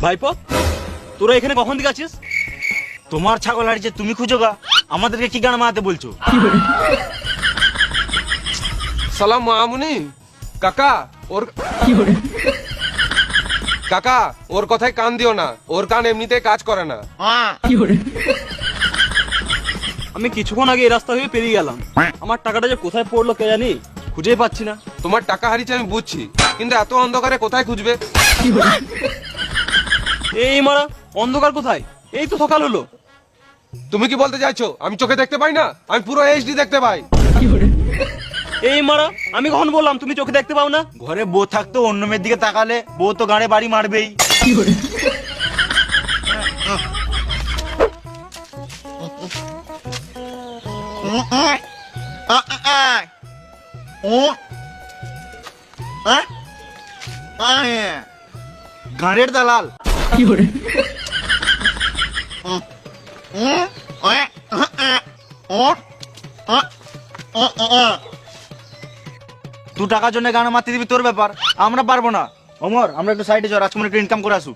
ভাইপো তোরা এখানে কখন থেকে আছিস? তোমার ছাগল হারিয়েছে, তুমি খুঁজো গা, আমাদেরকে কি গান মারাতে বলছো? সালাম মামুনি কাকা, ওর কাকা ওর কথায় কান দিও না, ওর কান এমনিতে কাজ করে না। আমি কিছুক্ষণ আগে এই রাস্তা হয়ে পেরিয়ে গেলাম, আমার টাকাটা যে কোথায় পড়লো কে জানি, খুঁজেই পাচ্ছি না। তোমার টাকা হারিয়েছে আমি বুঝছি, কিন্তু এত অন্ধকারে কোথায় খুঁজবে? এই মারা অন্ধকার কোথায়, এই তো সকাল হলো। তুমি কি বলতে চাইছো আমি চোখে দেখতে পাই না? আমি পুরো এইচডি দেখতে পাই। এই মারা আমি কখন বললাম তুমি চোখে দেখতে পাও না? ঘরে বউ থাকতো অন্য মেয়ের দিকে তাকালে বউ তো গাড়ে বাড়ি মারবেই। গাড়ের দালাল। দু টাকার জন্য গান মারতে দিবি তোর ব্যাপার, আমরা পারবো না। ওমর আমরা একটু সাইডে যাও, রাজকুমার একটু ইনকাম করে আসুক।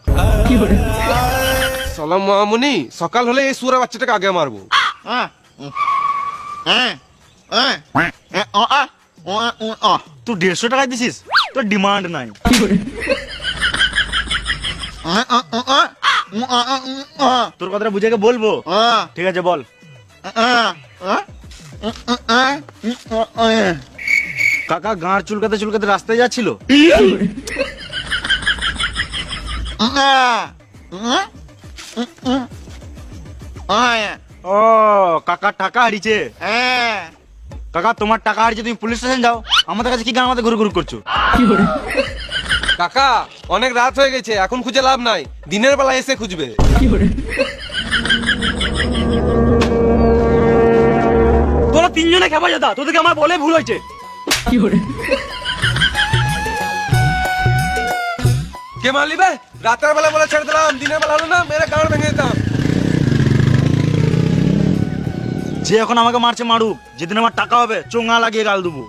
সালাম মামুনি, সকাল হলে এই সুরা বাচ্চাটাকে আগে মারবো। তুই 150 টাকায় দিছিস, তোর ডিমান্ড নাই। তোর কথাটা বুঝে বলবো, ঠিক আছে বল। কাকা গাঁর চুলকাতে চুলকাতে রাস্তায় যাচ্ছিল, ও কাকা টাকা হারিয়েছে। কাকা তোমার টাকা হারিয়েছে, তুমি পুলিশ স্টেশন যাও, আমাদের কাছে কি গান আমাদের ঘুরু ঘুরু করছো? কাকা অনেক রাত হয়ে গেছে, এখন খুঁজে লাভ নাই, দিনের বেলা এসে খুঁজবে। তোরা তিনজনে খেপা যেতা, তোদেরকে আমার বলে ভুল হয়েছে। কে মারলিবে? রাতের বেলা বলে ছেড়ে দিলাম, দিনের বেলা হলো না মেরে গাঁড় ভেঙে দিতাম। যে এখন আমাকে মারছে মারুক, যেদিন আমার টাকা হবে চোঙা লাগিয়ে গাল দেবো।